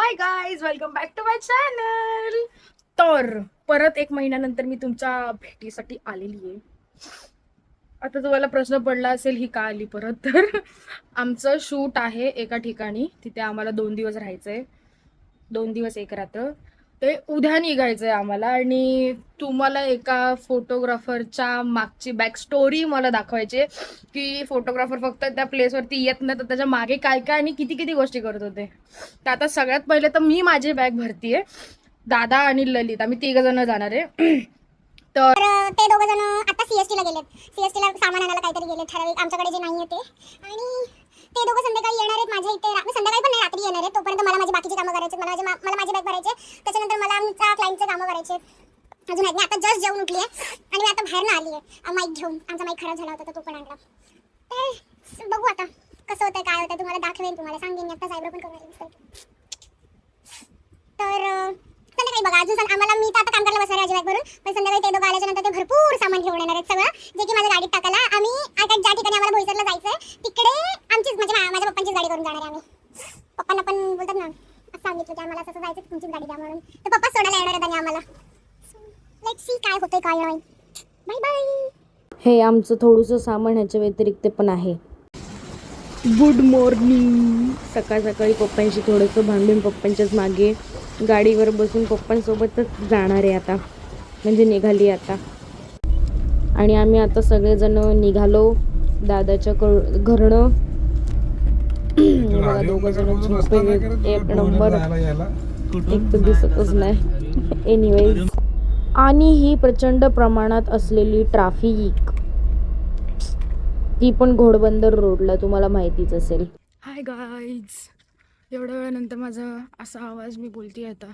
High guys, welcome back to my channel. तर परत एक महिन्यानंतर मी तुमच्या भेटीसाठी आलेली आहे. आता तुम्हाला प्रश्न पडला असेल ही का आली परत. तर आमचं शूट आहे एका ठिकाणी, तिथे आम्हाला 2 दिवस राहायचंय. 2 दिवस 1 रात्र. ते उद्या निघायचंय आम्हाला. आणि तुम्हाला एका फोटोग्राफरच्या मागची बॅक स्टोरी मला दाखवायची, की फोटोग्राफर फक्त त्या प्लेसवरती येत नाही तर त्याच्या मागे काय काय आणि किती किती गोष्टी करत होते. तर आता सगळ्यात पहिले तर मी माझी बॅग भरतीये. दादा आणि ललित आम्ही 3 जण जाणार आहे. तर ते दोघं जण आता सीएसटीला गेलेत. सीएसटीला सामान आणायला काहीतरी गेले ठराविक, आमच्याकडे जे नाहीये ते. आणि ते दोघं संध्याकाळी येणार आहेत माझ्या इथे. संध्याकाळी पण नाही, रात्री येणार आहेत. तोपर्यंत मला माझी बाकीची कामं करायची, मला माझी बॅग भरायचे. त्याच्यानंतर मला आमच्या क्लायंटचे कामं करायचे अजून आहेत. मी आता जस्ट जेवून उठली आहे आणि मी आता बाहेर आली आहे माईक घेऊन. आमचा माईक खराब झाला होता तर तो पण आणला. तर बघू आता कसं होतं, काय होतं, तुम्हाला दाखवेन, तुम्हाला सांगेन. आता सायबर पण करून आली. तर संध्याकाळी बघा. अजून आम्हाला, मी तर आता काम करायला बसणार आहे अजिबात भरून, पण संध्याकाळी ते दोघं आल्याच्या नंतर ते भरपूर सामान घेऊन येणार आहेत सगळं, जे की माझ्या गाडीत टाकायला. आम्ही आता ज्या ठिकाणी आम्हाला बोईसरला जायचंय तिकडे आमचीच म्हणजे माझ्या पप्पांचीच गाडी करून जाणार आहे आम्ही. पप्पांना पण बोलतात ना, असं सांगितलं की आम्हाला असं जायचं, तुमचीच गाडी द्या म्हणून. तर पप्पा सोडायला येणार आहेत आणि आम्हाला. लेट्स सी काय होतंय काय नाही. Bye bye. हे आमचं थोडंसं सामान ह्याच्या व्यतिरिक्त पण आहे. Good morning. सकाळ सकाळी पप्पांशी थोडंसं भांडून पप्पांच्याच मागे गाडीवर बसून पप्पांसोबतच जाणार आहे आता, म्हणजे निघाली आता. आणि आम्ही आता सगळेजण निघालो दादाच्या घरनं. बघा, 2 जण झोपले, एक नंबर, एक तर दिसतच नाही. एनिवेज, आणि ही प्रचंड प्रमाणात असलेली ट्रॅफिक, ती पण घोडबंदर रोडला, तुम्हाला माहितीच असेल. हाय गाईज, एवढ्या वेळानंतर माझा असा आवाज मी बोलते आता.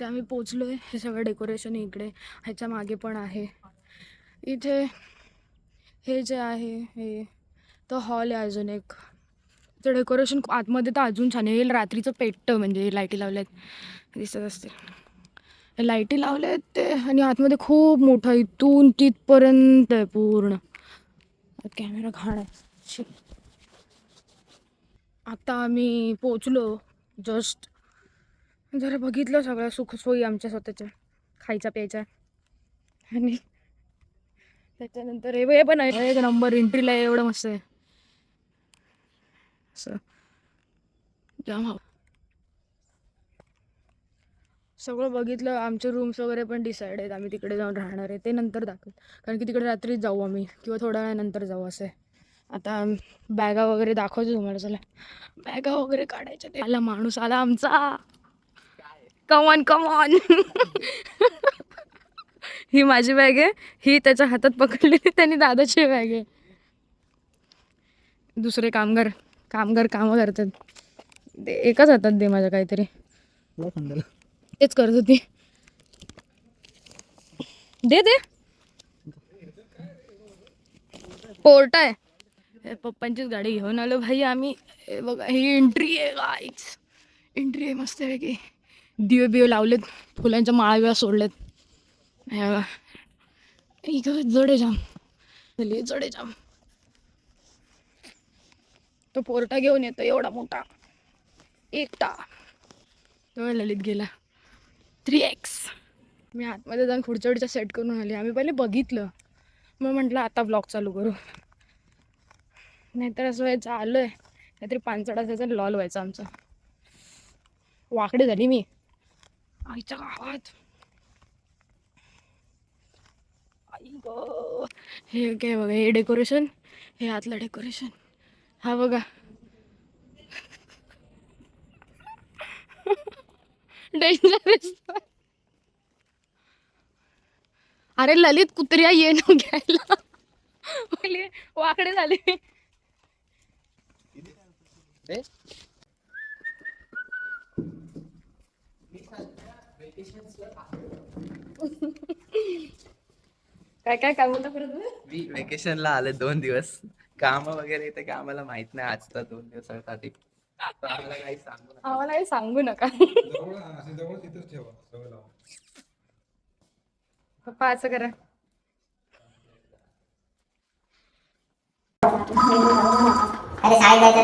ते आम्ही पोचलोय. हे सगळं डेकोरेशन इकडे, ह्याच्या मागे पण आहे. इथे हे जे आहे हे तो हॉल आहे अजून एक. ते डेकोरेशन आतमध्ये तर अजून छान आहे. हे रात्रीचं पेटतं, म्हणजे लाईटी लावल्यात दिसत असते. हे लाईटी लावल्यात ते, आणि आतमध्ये खूप मोठा इथून तिथपर्यंत आहे पूर्ण. कॅमेरा घाण आहे. आता आम्ही पोचलो जस्ट. जरा बघितलं सगळ्या सुखसोयी आमच्या स्वतःच्या, खायच्या प्यायच्या. आणि त्याच्यानंतर हे पण आहे एक नंबर. एंट्रीला एवढं मस्त आहे असं, जाम हवं. सगळं बघितलं. आमचे रूम्स वगैरे पण डिसाईड आहेत. आम्ही तिकडे जाऊन राहणार आहे, ते नंतर दाखवत, कारण की तिकडे रात्रीच जाऊ आम्ही किंवा थोड्या वेळानंतर जाऊ असं आहे. आता बॅगा वगैरे दाखवतो तुम्हाला. चला बॅगा वगैरे काढायच्या. ते आला माणूस, आला आमचा. Come on come on. ही माझी बॅग आहे, ही त्याच्या हातात पकडलेली त्यांनी दादाची बॅग आहे. दुसरे कामगार कामं करतात. ते एकाच हातात दे माझ्या काहीतरी, तेच करत होती. दे दे. पोर्ट आहे. पप्पांचीच गाडी घेऊन आलो भाई आम्ही. बघा ही एंट्री आहे गाईज, एंट्री आहे मस्त आहे. दिवे बिवे लावलेत, फुलांच्या माळा बिळा सोडलेत. जडे जाम जडे जाम. तो पोर्टा घेऊन येतो एवढा मोठा एकटा. तो ललित गेला 3x. मी आतमध्ये जाऊन खुर्च्या सेट करून आले. आम्ही पहिले बघितलं, मग म्हटलं आता ब्लॉग चालू करू. नाहीतर असं व्हायचं, आलोय काहीतरी पानचड असायचं, लॉल व्हायचं आमचं. वाकडे झाली मी आईच्या गावात. आई ग, हे काय बघा, हे डेकोरेशन, हे आतलं डेकोरेशन. हा बघा. डेंजरस. अरे ललित कुत्र्या ये न घ्यायला. वाकडे झाले. काय काय काय बोलता परत? मी वेकेशनला आले 2 दिवस. काम वगैरे ते काय आम्हाला माहित नाही. आजचा 2 दिवसासाठी आम्हाला काही सांगू नका. पप्पा असं करा. अरे शाळेत जायचं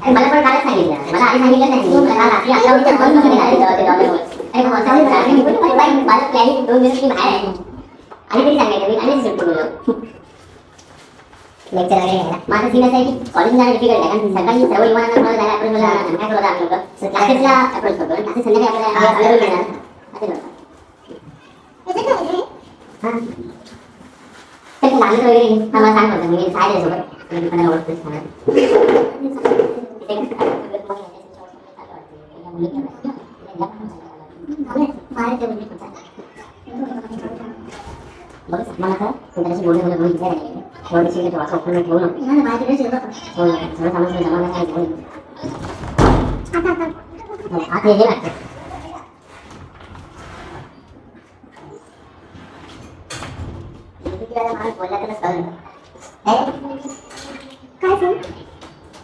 मला पण कालच सांगितलं, मला आधी सांगितलं नाही, मला काल रात्री 11 वाजता कॉल मध्ये आले तेव्हा ते डॉलर वर. अरे मग माझा मी बोललो बाई माझं प्लॅनिंग 2 दिवस की बाहेर आहे आणि तरी सांगायचं मी आणि शिफ्ट बोललो लेक्चर वगैरे घ्यायला. माझं सीन असं आहे की कॉलेज जाणं डिफिकल्ट आहे, कारण सकाळी सर्व युवांना मला जायला अप्रोच मला काय करतो आपण लोक क्लासेसला अप्रोच करतो आणि क्लासेस संध्याकाळी आपल्याला अवेलेबल मिळणार असे करतो. हां तर लागलं वगैरे मला सांग होतं मी सायला सोबत आणि 15 वर्ष सांगा बस मला तर तुमच्याशी बोलणं विचार आहे थोडीशी वाचो ठेवू नको नाही बाहेर तिकडे शिरतो हो सगळं समजलं जमाना काय बोल आता हे लागतं माणूस बोलला तरच कळलं काय सांग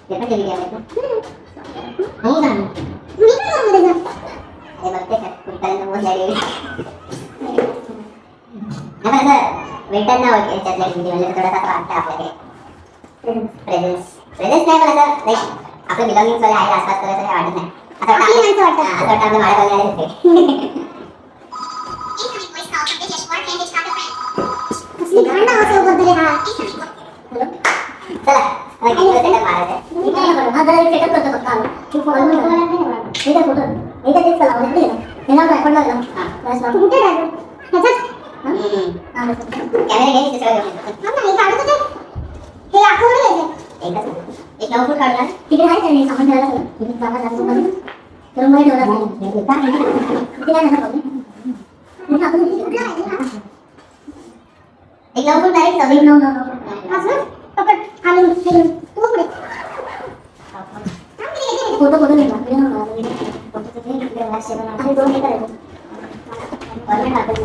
ते पण गेली आहे हो ना मी काय मध्ये जा अरे बघते का कुठपर्यंत बोलले आता सर वेटर ना होते त्यातल्या किती म्हणजे थोडासा वाटतं आपल्याकडे प्रेझेन्स प्रेझेन्स नाही पण असं लाईक आपलं बिलॉंगिंग सगळे आहे आसपास करायचं काही वाटत नाही असं वाटतं आपलं माळा बघायला दिसते चला कॅमेरा घ्यायचे एक 9 फूट काढला तिकडे आहे त्यांनी सामान ठेवायला तिथे जागा जास्त तर मग ठेवला एक 9 फूट डायरेक्ट सगळी 9 पकड आलो तू पुढे फोटो फोटो घेतला आणि 2 मीटर आहे परमेंट हातात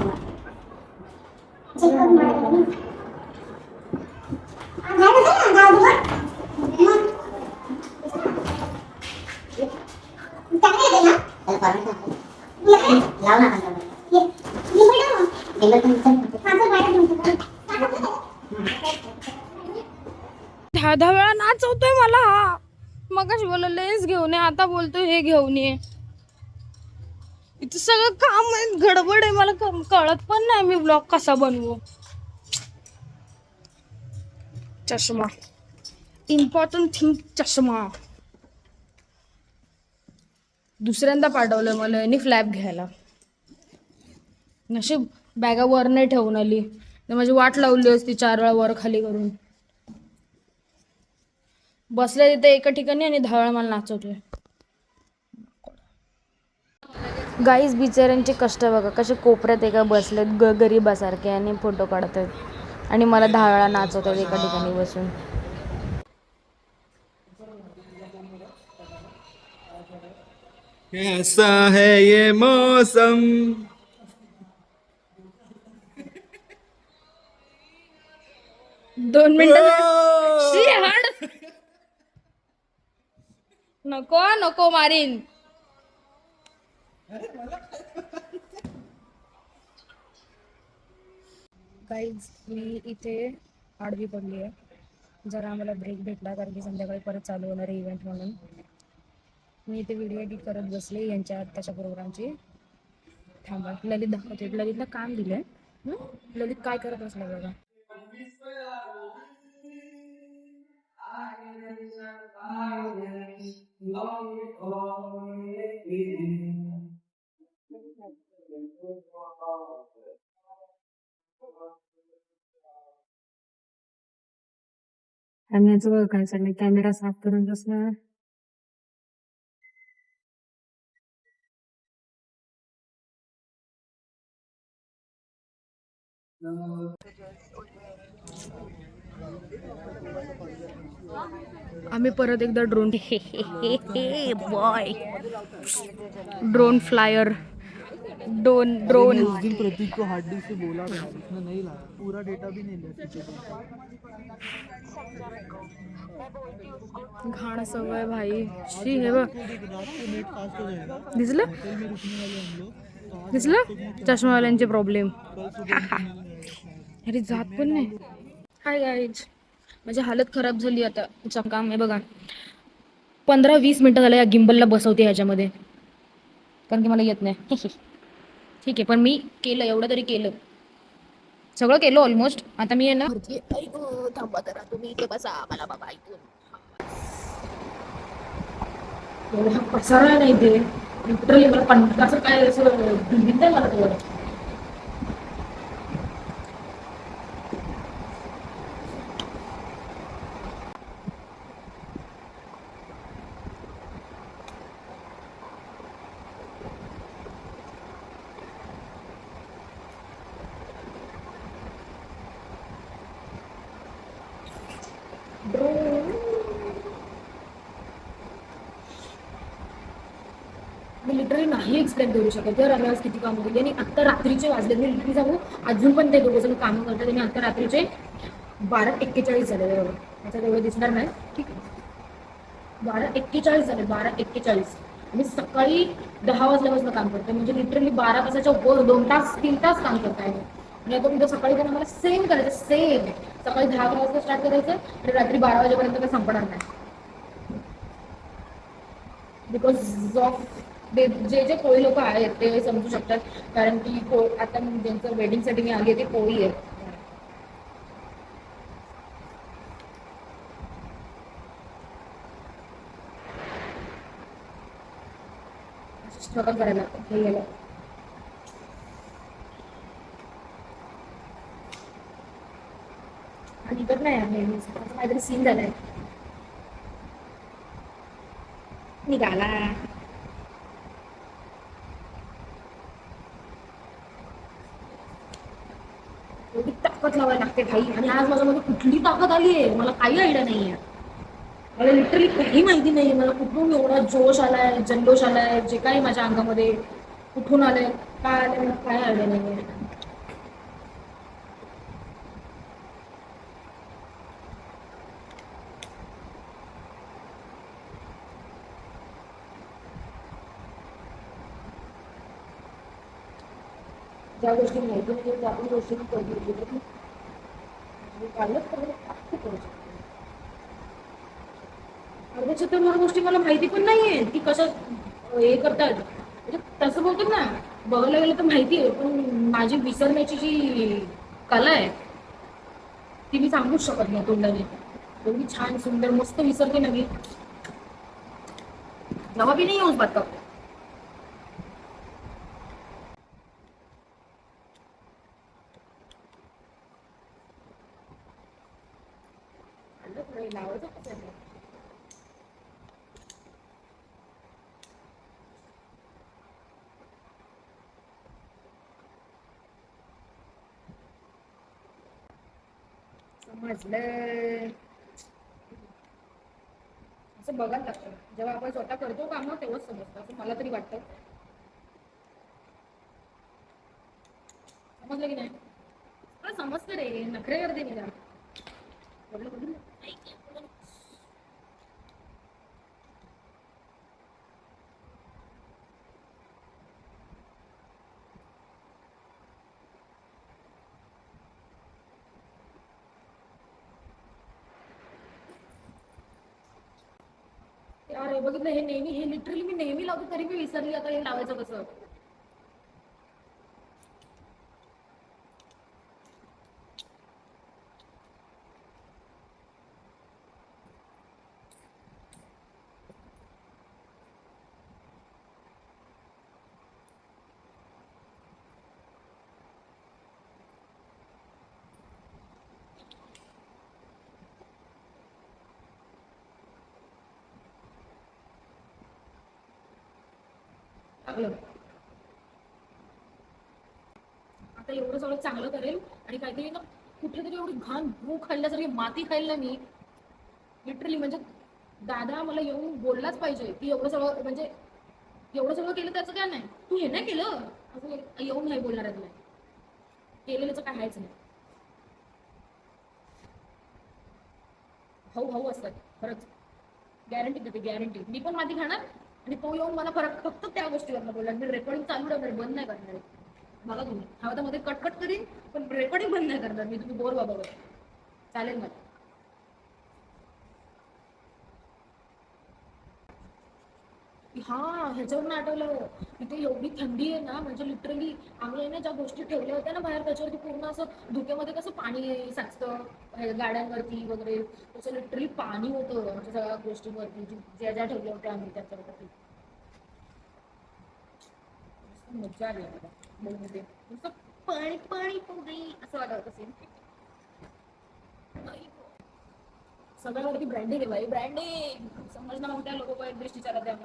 चेक करून मारायला नाही तर ना गाव चांगले येते ना त्याला परमेंट लाव ना खाली ये निंबल तुमचं माझं बाहेर तुमचं दहा वेळा नाचवतोय मला हा मगाशी बोललो लेस घेऊन ये आता बोलतोय हे घेऊन ये इथं सगळं काम आहे गडबड आहे मला कळत पण नाही मी ब्लॉग कसा बनवू चष्मा इम्पॉर्टंट थिंग चष्मा दुसऱ्यांदा पाठवलं मला यांनी फ्लॅप घ्यायला नशीब बॅगा वर नाही ठेवून आली तर माझी वाट लावली असती 4 वेळा वर खाली करून बसले तिथे एका ठिकाणी आणि 10 वेळा मला नाचवतोय गाईज बिचाऱ्यांचे कष्ट बघा कसे कोपऱ्यात एका बसलेत गरीबासारखे आणि फोटो काढतात आणि मला 10 वेळा नाचवतात एका ठिकाणी बसून कैसा है ये मौसम 2 मिनिटं शी हाड नको नको मारीन गाईज मी इथे आडवी पडली आहे जरा आम्हाला ब्रेक भेटला कारण की संध्याकाळी परत चालू होणार आहे इव्हेंट म्हणून मी इथे व्हिडिओ एडिट करत बसले यांच्या आत्ताच्या प्रोग्रामची थांबा ललित दाखवते ललितला काम दिलंय ललित काय करत असलं बघा कॅमेऱ्याचं बघ काय चाललंय कॅमेरा साफ करून बसला आम्ही परत एकदा drone boy drone flyer drone उस दिन प्रतीक को हार्ड डिस्क से बोला था उसने नहीं लाया पूरा डेटा भी नहीं लिया घाण सवय भाई शी हे बघ रात को नेट फास्ट हो जाएगा दिसलं होटल में रुकने वाले हम लोग दिसलं चष्मावाल्यांचे प्रॉब्लेम कल सुबह अरे जात पण नाही हाय गाईज माझी हालत खराब झाली आता काम आहे बघा 15-20 मिनिटं झालं या गिम्बलला बसवते ह्याच्यामध्ये, कारण की मला येत नाही. ठीक आहे, पण मी केलं, एवढं तरी केलं, सगळं केलं ऑलमोस्ट. आता मी आहे ना थांबा जरा, तुम्ही इथे बसा, मला बाबा ऐकून. एवढा पसारा नाही ते लिटरली, मला असं काय असं भिंत आहे मला तेवढं. मी लिटरली नाही एक्सप्लेन करू शकत यार आम्ही आज किती कामं केली. आणि आत्ता रात्रीचे वाजले, मी लिटरली सांगू, अजून पण ते दोघं जण कामं करतात. आणि आता रात्रीचे 12:41 झाले. बरोबर, त्याच्यात एवढं दिसणार नाही, ठीक आहे. 12:41 झाले, 12:41. मी सकाळी 10 वाजल्यापासून काम करते, म्हणजे लिटरली 12 तासाच्या वर 2 तास 3 तास काम करताय. आणि आता उद्या सकाळी पण आम्हाला सेम करायचं, सेम. सकाळी 10 वाजता स्टार्ट करायचं आणि रात्री 12 वाजेपर्यंत काही संपणार नाही. बिकॉज ऑफ जे जे कोळी लोक आहेत ते समजू शकतात, कारण की आता ज्यांचं वेडिंगसाठी मी आली आहे ते कोळी आहेत. स्ट्रगल करायला लागतं हे गेलं. आणि इकडं नाही आहे काहीतरी सीन झालाय, निघाला. एवढी ताकद लावायला लागते भाई, आणि आज माझ्यामध्ये कुठली ताकद आली आहे मला काही आयडिया नाहीये. मला लिटरली काही माहिती नाही, मला कुठून एवढा जोश आलाय, जल्लोष आलाय, जे काही माझ्या अंगामध्ये कुठून आलंय, काय आलंय, मला काय आयडिया नाहीये. ज्या गोष्टी माहिती नाही त्या आपण गोष्टी करू कालच करू शकतो. अर्ध्याच्या तर मला गोष्टी मला माहिती पण नाहीये की कशा हे करतात. म्हणजे तसं बोलतात ना, बघायला गेलं तर माहिती आहे, पण माझी विसरण्याची जी कला आहे ती मी सांगूच शकत नाही तोंडाने. एवढी छान सुंदर मस्त विसरते ना मी, जेव्हा बी नाही येऊच बात का. लावायचं कसं आहे? समजलं. असं बघायला लागतं, जेव्हा आपण स्वतः करतो काम तेव्हाच समजतं, असं मला तरी वाटतं. समजलं की नाही? मला समजतं रे, नखरे करते मी जरा. यार हे बघितलं, हे नेहमी, हे लिटरली मी नेहमी लावतो तरी मी विसरली, आता हे लावायचं कसं. लागलं. आता एवढं सगळं चांगलं करेल आणि काहीतरी ना कुठेतरी एवढी घाण भू खाल्ल्यासारखी माती खायला मी लिटरली, म्हणजे दादा मला येऊन बोललाच पाहिजे की एवढं सगळं, म्हणजे एवढं सगळं केलं त्याचं काय नाही, तू हे नाही केलं असं येऊन नाही बोलणार आहे तुला, केलेल्याचं काय आहेच नाही. भाऊ भाऊ असतात खरंच, गॅरंटी देते, गॅरंटी. मी पण माती खाणार आणि तो येऊन मला फक्त त्या गोष्टीवर बोलला. मी रेकॉर्डिंग चालू ठेवणार, बंद नाही करणार. बघा तुम्ही, हवा तर मध्ये कट करीन पण रेकॉर्डिंग बंद नाही करणार मी. तुम्ही बोर बाबा चालेल मला. हा ह्याच्यावरून आठवलं, तिथे एवढी थंडी आहे ना, म्हणजे लिटरली आम्ही आहे ना ज्या गोष्टी ठेवल्या होत्या ना बाहेर, त्याच्यावरती पूर्ण असं धुक्यामध्ये कसं पाणी साचतं गाड्यांवरती वगैरे, तसं लिटरली पाणी होतं आमच्या सगळ्या गोष्टींवरती, ज्या ज्या ठेवल्या होत्या आम्ही त्याच्यावरती. मजा आली आम्हाला मऊमध्ये, नुसतं पाणी पाणी पाणी असं वाटत असेल. सगळ्यावरती ब्रँडिंग आहे भाई, ब्रँडिंग. समजना मग त्या लोगों को एक दृष्टी चला द्या,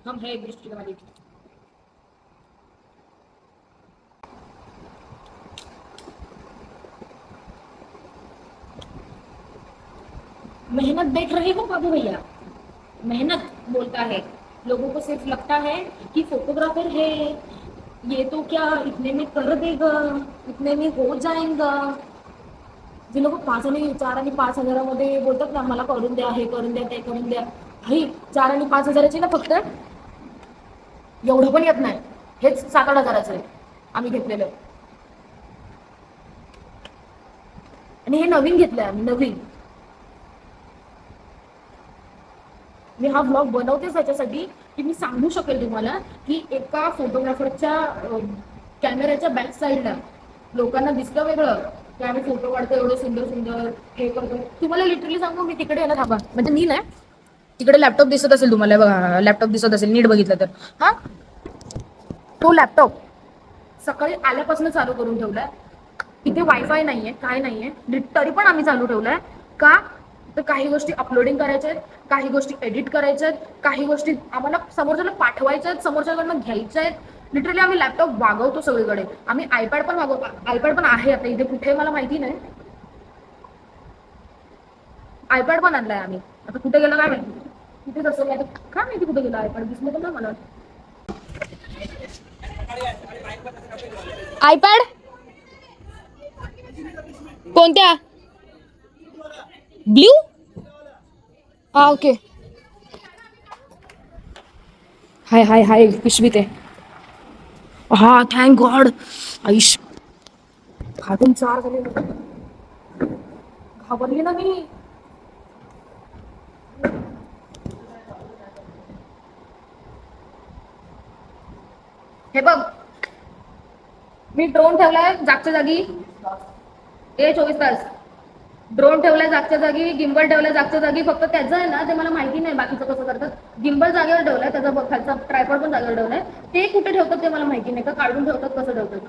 हम है एक दृष्टि के मालिक. मेहनत देख रहे हो बाबू भैया, मेहनत बोलता है. लोगों को सिर्फ लगता है कि फोटोग्राफर है, ये तो क्या इतने में कर देगा, इतने में हो जाएगा. जे लोक 5 आणि 4 आणि 5,000मध्ये बोलतात ना, मला करून द्या, हे करून द्या, ते करून द्या. भाई 4 आणि 5,000ची ना फक्त एवढं पण येत नाही, हेच 7-8 हजाराचं आहे आम्ही घेतलेलं. आणि हे नवीन घेतलंय आम्ही, नवीन. मी हा ब्लॉग बनवतेच याच्यासाठी की मी सांगू शकेल तुम्हाला की एका फोटोग्राफरच्या कॅमेऱ्याच्या बॅक साईडला लोकांना दिसतं वेगळं की आम्ही फोटो काढतो एवढं सुंदर सुंदर, हे करतो. तुम्हाला लिटरली सांगू, मी तिकडे यायला थांबा, म्हणजे मी नाही, तिकडे लॅपटॉप दिसत असेल तुम्हाला, बघा लॅपटॉप दिसत असेल नीट बघितलं तर. हा, तो लॅपटॉप सकाळी आल्यापासून चालू करून ठेवलाय. इथे वायफाय नाहीये, काय नाहीये, तरी पण आम्ही चालू ठेवलाय. का तर काही गोष्टी अपलोडिंग करायच्या आहेत, काही गोष्टी एडिट करायच्या आहेत, काही गोष्टी आम्हाला समोरच्याला पाठवायच्या आहेत, समोरच्याकडनं घ्यायच्या आहेत. लिटरली आम्ही लॅपटॉप वागवतो सगळीकडे. आम्ही आयपॅड पण वागवतो, आयपॅड पण आहे आता इथे कुठे मला माहिती नाही. आयपॅड पण आणलाय आम्ही, आता कुठे गेला काय माहिती, कुठे कसं काय काय माहिती कुठे गेला आयपॅड, दिसलं पण नाही मला. आयपॅड कोणत्या, ब्ल्यू? हा ओके, हाय हाय हाय पिशवीत आहे. हा थँक गॉड. आयुष फाटून 4 झाले, घाबरली ना मी. हे बघ, मी ड्रोन ठेवलाय जागच्या जागी, 24 तास ड्रोन ठेवलाय जागच्या जागी, गिम्बल ठेवलाय जागच्या जागी. फक्त त्याचं आहे ना, ते मला माहिती नाही बाकीचं कसं करतात. गिम्बल जागेवर ठेवलाय, त्याचा खालचा ट्रायपॉड पण जागेवर ठेवलाय. ते कुठे ठेवतात ते मला माहिती नाही, का काढून ठेवतात, कसं ठेवतात.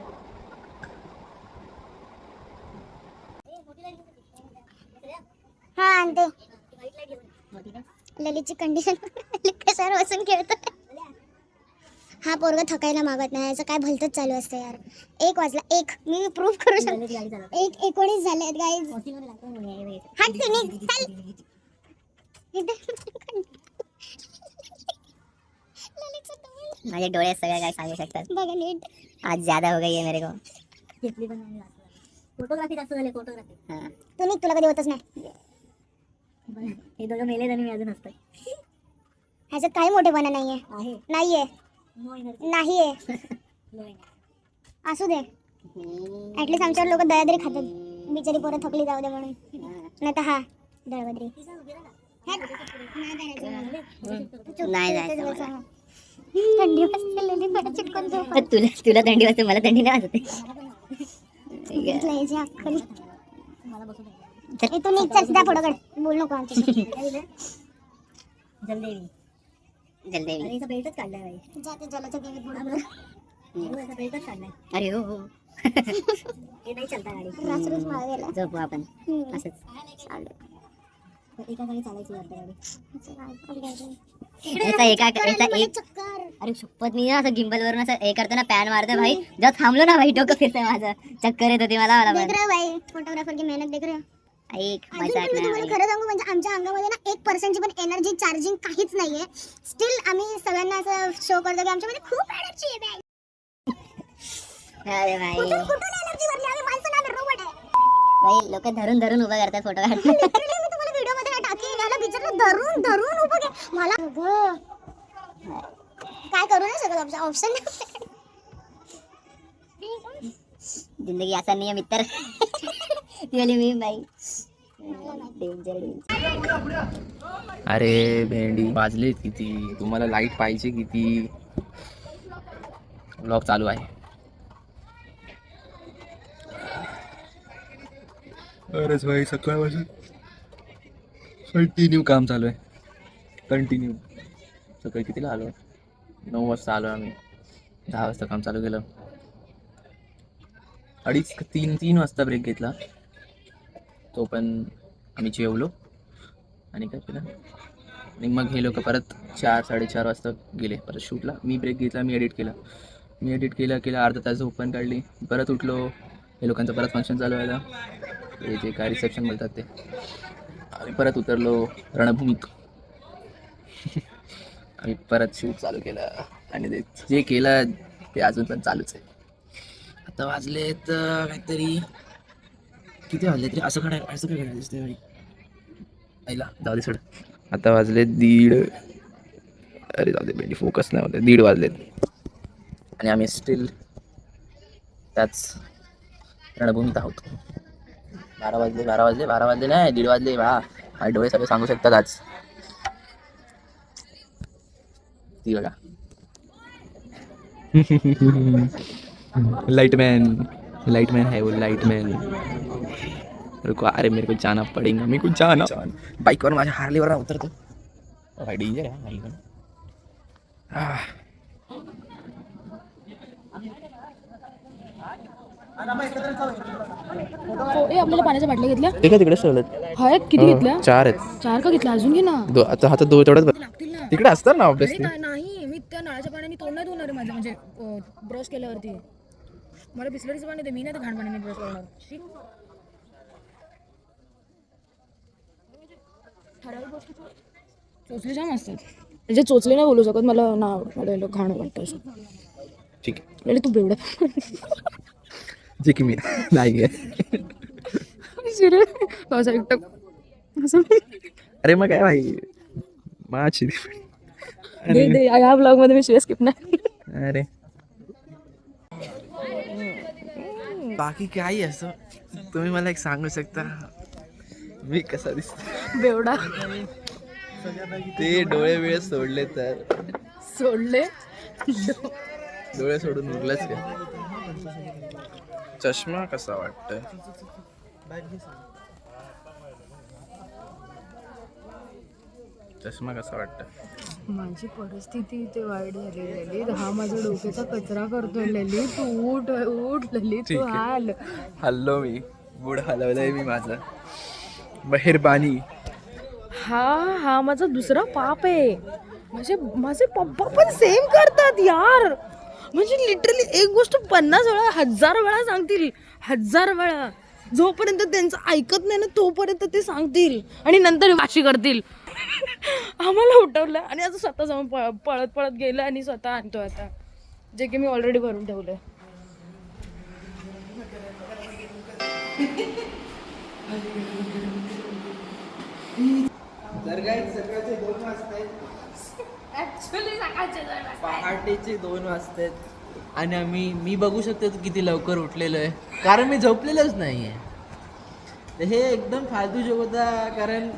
हा आणते. ललितची कंडिशन कशावर बसून खेळतो. हा पोरगा थकायला मागत नाही, याचं काय भलतच चालू असतं यार. 1 वाजला, 1 मी प्रूफ करू शकतो. 1:19 झाले गाईज. हट ते निघ, चल. माझे डोळे सगळं काय सांगू शकतात. बघा नीट, आज ज्यादा हो गई है मेरे को. फोटोग्राफी जास्त झाली, फोटोग्राफी. हां, तू निघ, तुला कधी होतच नाही. हे दोघं मेले आणि मी अजून असतोय. ह्याच्यात काही मोठेपणा नाहीये, आहे नाहीये, नो एनर्जी. नाहीये. असू दे, ऍटलीस्ट आमच्यावर लोक दया तरी खातात. बिचारी पोरं थकली जाऊ दे म्हणून. नाही तर हा दळबद्री नाही जायचं मला. थंडी वाजते, मला चिटकून झोप. पण तुला थंडी वाजते, मला थंडी नाही वाजते. याची अक्कल. तू निघ, चल त्या पुढं बोल नको आमच्याशी. जलदेवी. जलदेवी. अरे बेल्टच काढलाय बाई. जाते जलाच्या गेमीत बोल. बेल्टच काढलाय. अरे हो हो. हे नाही चालता गाडी. रात्रीच मागे गेला. झोपू आपण असंच. चालू एका गाडी चालायची वाटतं गाडी. याचा एक चक्कर. अरे शपथ, मी ना असं गिम्बल वरून असं हे करतो ना, पॅन मारतो भाई, जेव्हा थांबलो ना भाई डोकं फिरतंय माझं, चक्कर येत होती मला. देख रहे हो भाई, फोटोग्राफर की मेहनत देख रहे हो. ऐक अजून मजाक पण मी नाही तुम्हाला भाई. खरं सांगू, म्हणजे आमच्या अंगामध्ये ना 1% पण एनर्जी चार्जिंग काहीच नाहीये. स्टील आम्ही सगळ्यांना असं शो करतो की आमच्यामध्ये खूप एनर्जी आहे बॅग. अरे भाई, कुठून एनर्जी भरली? आम्ही माणसं ना रोबोट आहे. भाई लोक धरून धरून उभं करतात फोटो काढ. लिटरली मी तुम्हाला व्हिडिओ मध्ये टाकेन, याला बिचारलं धरून धरून उभं घे. मला अगं, काय करू नाही शकत, ऑप्शन जिंदगी असा नाही आहे मित्र. ती वाली मी भाई अरे भेंडी वाजले किती, तुम्हाला लाईट पाहिजे किती. व्लॉग चालू आहे. अरेच भाई सकाळपासून कंटिन्यू काम चालू आहे. कंटिन्यू सकाळी कितीला आलो, 9 वाजता आलो आम्ही, 10 वाजता काम चालू केलं. 2:30-3 वाजता ब्रेक घेतला. तो पण आम्ही जेवलो आणि काय केलं, आणि मग हे लोक परत 4-4:30 वाजता गेले परत शूटला. मी ब्रेक घेतला, मी एडिट केलं अर्धा तास झोप पण काढली. परत उठलो, हे लोकांचं परत फंक्शन चालू व्हायला, ते जे काय रिसेप्शन बोलतात ते. आम्ही परत उतरलो रणभूमीत. आम्ही परत शूट चालू केलं आणि ते जे केलं ते अजून पण चालूच आहे. आता वाजलेत काहीतरी, किती वाजले तरी असं काय घडायला दिसतंय भाई. आईला जाऊ दे सोड. आता वाजले 1:30. अरे जाऊ दे बेंडी, फोकस नाही होते. 1:30 वाजलेत आणि आम्ही स्टील त्याच रणभूमीत आहोत. 12 वाजले नाही, 1:30 वाजले. हा डोळे सगळे सांगू शकतात आज. ती बघा लाइटमैन है वो, लाइटमैन. रुको, अरे मेरे को जाना पड़ेगा, मेरे को जाना. बाईकवर माझ्या हार्लीवर उतरतो. भाई डेंजर आहे बाईक. आपल्याला पाण्याच्या बाटल्या घेतल्या ते का तिकडे ठेवलं? आहेत, किती घेतल्या? 4 आहेत. 4 का घेतल्या? अजून घे ना. आता हातात तेवढंच लागतील ना. तिकडे असतात ना अरे ऑब्विसली. नाही, मी त्या नळाच्या पाण्याने तोंड नाही धुणार आहे माझं, म्हणजे ब्रश केल्यावरती. मला बिस्लरीचं पाणी दे, मी नाही ते घाण पाण्याने ब्रश करणार. ठराविक गोष्टी चोचले जाम असतात, म्हणजे चोचले नाही बोलू शकत, मला ना मला घाण वाटतं असं. ठीक आहे, म्हणजे तू बेवडा जे की मी नाही आहे. सिरियस असं. अरे मग काय भाई, माझी दे या ब्लॉग मध्ये मी शिवाय स्किप नाही. अरे बाकी काही असं तुम्ही मला एक सांगू शकता मी कसा दिसतो? बेवडा ते डोळे वेळ सोडले तर सोडले, डोळे सोडून उरलंच का? चष्मा कसा वाटतोय? चष्मा कसा वाटतं? माझी परिस्थिती इथे वाईट झाली ललित. हा माझ्या डोक्याचा कचरा करतोय ललित. तू उठ ललित, तू हाल. हल्लो मी, गुड हलवलंय मी माझं. मेहरबानी. हा माझा दुसरा पाप आहे. म्हणजे माझे पप्पा पण सेम करतात यार. म्हणजे लिटरली एक गोष्ट 50 वेळा 1000 वेळा सांगतील, 1000 वेळा. जोपर्यंत त्यांचं ऐकत नाही ना तोपर्यंत ते सांगतील आणि नंतर वाशी करतील. आम्हाला उठवलं आणि असं स्वतः जाऊन पळत गेलं आणि स्वतः आणतोय आता, जे की मी ऑलरेडी भरून ठेवलंय. सकाळचे 2 वाजतायत, पहाटेचे 2 वाजतायत आणि मी बघू शकतो तू किती लवकर उठलेलो आहे, कारण मी झोपलेलोच नाही आहे. हे एकदम फालतू जोक होता, कारण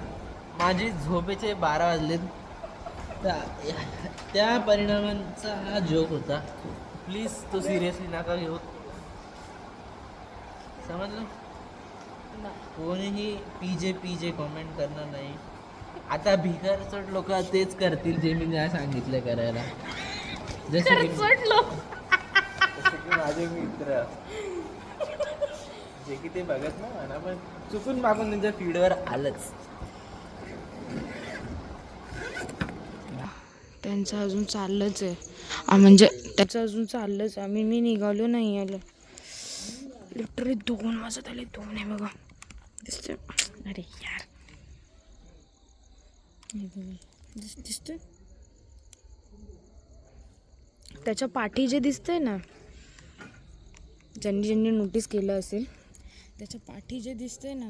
माझी झोपेचे 12 वाजलेत. त्या परिणामांचा हा जोक होता. प्लीज तो सिरियसली नका घेऊ, समजलं? कोणीही पीजे कॉमेंट करणार नाही. आता भिकारचोट लोक तेच करतील जे मी नाही सांगितलं करायला. जसे की माझे मित्र जे की ते बघत ना म्हणा, पण चुकून मागून त्यांच्या फीडवर आलंच. त्यांचं अजून चाललंच आहे, म्हणजे त्याचं अजून चाललंच आहे. मी निघालो नाही आलं. लिटरली 2 वाजत आले. 2 आहे बघा, दिसते. अरे यार दिसतंय त्याच्या पाठी जे दिसतंय ना, ज्यांनी नोटीस केलं असेल, त्याच्या पाठी जे दिसतंय ना,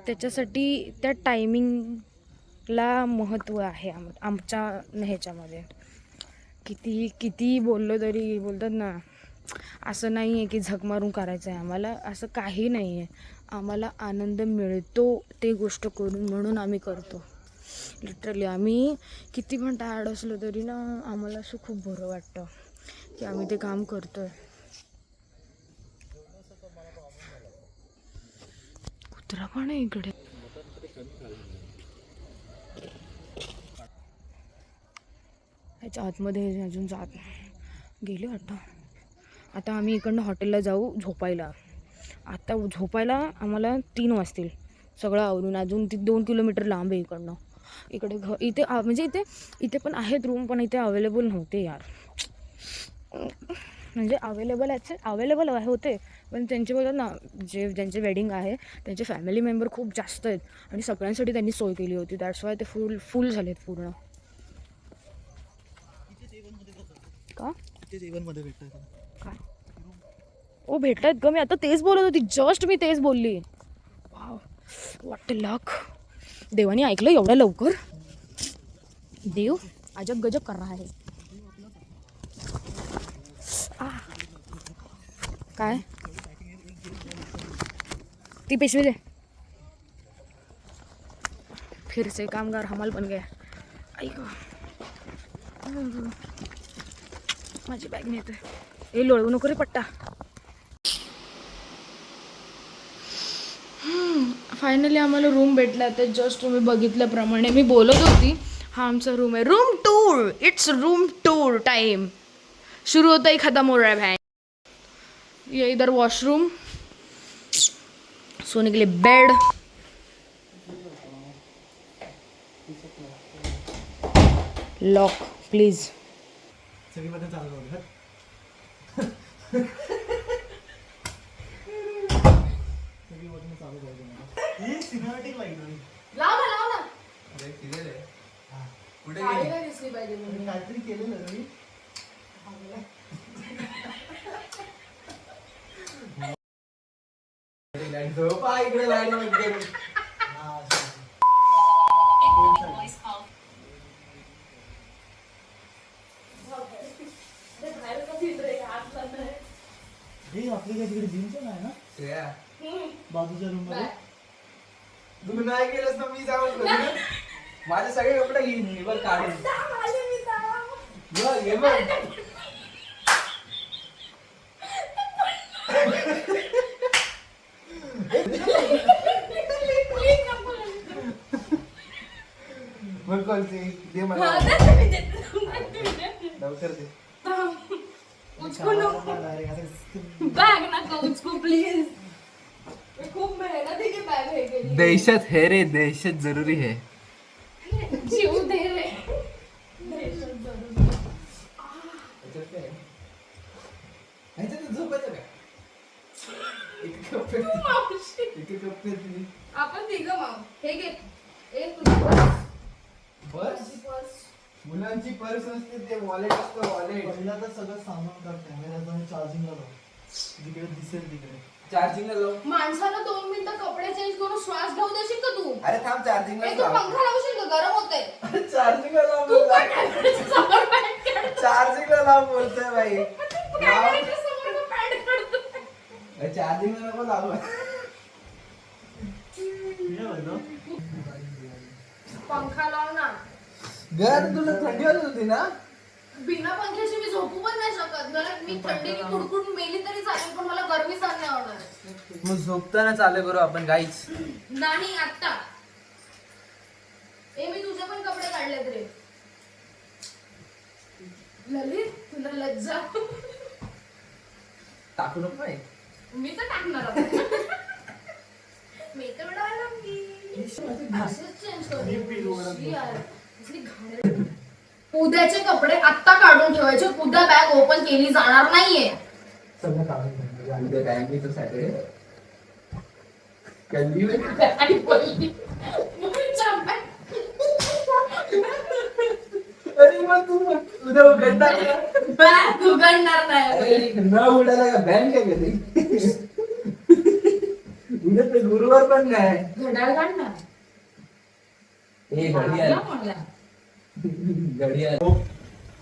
त्याच्यासाठी त्या टायमिंगला महत्त्व आहे आमच्या ह्याच्यामध्ये. किती बोललो तरी बोलतात ना, असं नाही आहे की झक मारून करायचं आहे आम्हाला, असं काही नाही आहे. आम्हाला आनंद मिळतो ते गोष्ट करून, म्हणून आम्ही करतो. लिटरली आम्ही किती पण टायर्ड असलो तरी ना आम्हाला असं खूप बरं वाटतं की आम्ही ते काम करतोय. कुत्रा पण आहे इकडे. ह्याच्या आतमध्ये अजून जात गेली वाटतं. आता आम्ही इकडनं हॉटेलला जाऊ झोपायला. आता झोपायला आम्हाला 3 वाजतील सगळं आवरून. अजून ती 2 किलोमीटर लांब आहे इकडनं. इकडे इथे म्हणजे इथे पण आहेत रूम, पण इथे अवेलेबल नव्हते यार. म्हणजे अवेलेबल होते, पण त्यांचे बोलतात ना ज्यांचे वेडिंग आहे त्यांचे फॅमिली मेंबर खूप जास्त आहेत आणि सगळ्यांसाठी त्यांनी सोय केली होती. दॅट्स वाय ते फुल झालेत पूर्ण. का काय ओ भेटत ग, मी आता तेच बोलत होती, जस्ट मी तेच बोलली. वाव, व्हॉट लक. देवाने ऐकलं एवढ्या लवकर. देव अजब गजब कर रहा है. काय ती पिशवी दे. फिर से कामगार हमाल बन गया. ऐक माझी बॅग नेतोय. हे लोळवू नको रे पट्टा. फायनली आम्हाला रूम भेटला. तर जस्ट तुम्ही बघितल्याप्रमाणे मी बोलत होती, हा आमचा रूम आहे. Room tour, it's room tour time. शुरू होता ही खत्म हो रहा है भाई. ये इधर वॉशरूम, सोने के लिए बेड, लॉक प्लीज. लाव ना. गाडी काय दिसली पाहिजे म्हणून. बाजूच्या रूम मध्ये तू नाही गेलस ना मी जाऊन माझे सगळे कपडे घेईन बघ काढून. घे बघ. मग कोणती दे मला लवकर दे. बॅग नका उचकू प्लीज. खूप मेहनती की बॅग हे केली. दहशत है रे, दहशत जरूरी है. जीव दे रे. झोपायचं काय आपण तिघं मग हे घे. एक तुझी पर्स, मुलांची पर्स असते, ते वॉलेट असतं. वॉलेट पहिला तर सगळं सामान काढ, कॅमेरा चार्जिंगला लाव, जिकडे दिसेल तिकडे चार्जिंगला लाव. माणसाला 2 मिनिटं कपडे चेंज करून श्वास घेऊ देशील का तू? अरे थांब, चार्जिंगला तू पंखा लावशील का? गरम होतंय. चार्जिंगला लाव. तू काय कॅमेऱ्याच्या समोर पॅन्ट काढतो? चार्जिंगला लाव बोलतोय बाई. कॅमेऱ्याच्या समोर पॅन्ट काढतो. चार्जिंगला नको लावू. पंखा लाव ना. घर तुला थंडी वाजत होती ना. बिना पंख्याची मी झोपू पण नाही शकत. मला मी थंडीने कुडकुड मेली तरी चालेल, पण मला गरमी सहन नाही होणार. मग झोपताना चालू करू आपण गाईच. नाही आत्ता. मी तुझे पण कपडे काढलेत रे. ललित तुला लज्जा. टाकू नको बाई. मी तर टाकणार आता. मी तर म्हणाला मी असेच चेंज करू यार. कसली घाणेरडी. उद्याचे कपडे आत्ता काढून ठेवायचे. उद्या बॅग ओपन केली जाणार नाहीये. सगळं काढून उद्या काय मी तर सॅटर्डे कधी आणि बोलली मुलीच्या बॅग. अरे मग तू उद्या उघडणार का? बॅग उघडणार नाही. न उडाला का बँक काय कधी. उद्या तर गुरुवार पण काय. घड्याळ काढणार. हे घडियाळ घडियाळ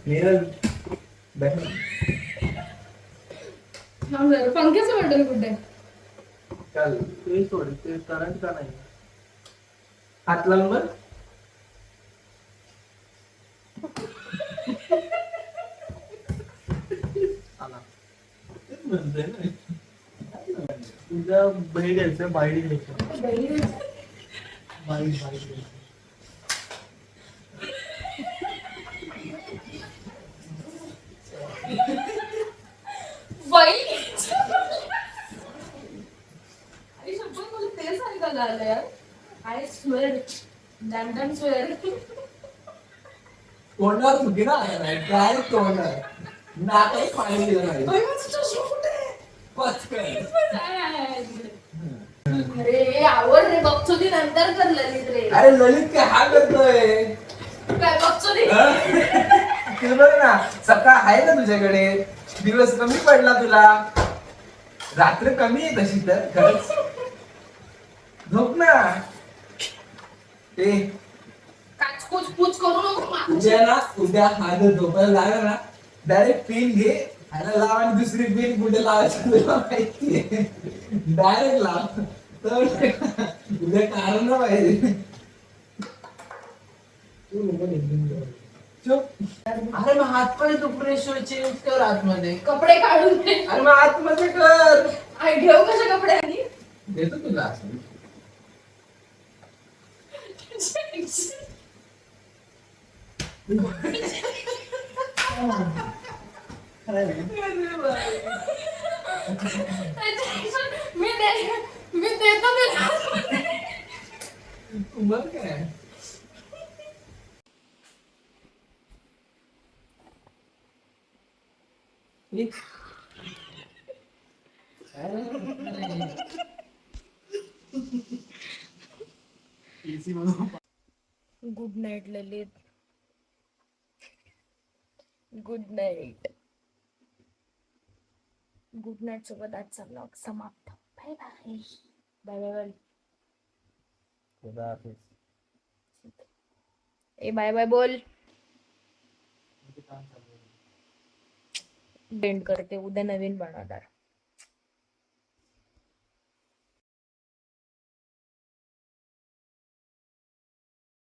मिरर पंख्याचं बटन कुठे? चाल ते सोड ते करंट का नाही हात लावून बघ आला. तेच म्हणतोय ना. तुझ्या बहीण घ्यायचं बाईडी घ्यायचं बाईड घ्यायचं बाई आई शपथ मला तेच ऐकायला आलं यार. I swear damn swear. तोंडावर चुकी ना डायरेक्ट तोंडावर नाकात पाणी दिलं नाही पचकन. अरे आवड रे बघचोदी नंतर कर ललित रे. अरे ललित काय हा करतोय काय बघचोदी तुझं बघ ना सकाळ आहे ना तुझ्याकडे दिवस कमी पडला तुला रात्र कमी आहे तशी तर खरंच झोप ना ए काचकूच पूच करू नको. उद्या हा जर झोपायला लागला ना डायरेक्ट पिन घे ह्याला लाव आणि दुसरी पिन कुठे लावायची तुला माहितीये डायरेक्ट लाव तर उद्या कारण ना पाहिजे अरे मग हात पण तू प्रेशर चेंज कर आतमध्ये कपडे काढून दे. अरे मग आतमध्ये कर आई घेऊ कशा कपडे आणि देतो तुला असं मी देतो तुला. मग काय good night Lalit. Good night. Good night सोबत आजचा ब्लॉग समाप्त. Bye bye. Bye bye bye. ए बाय बाय बोल. बेंड करते उद्या नवीन बनवणार.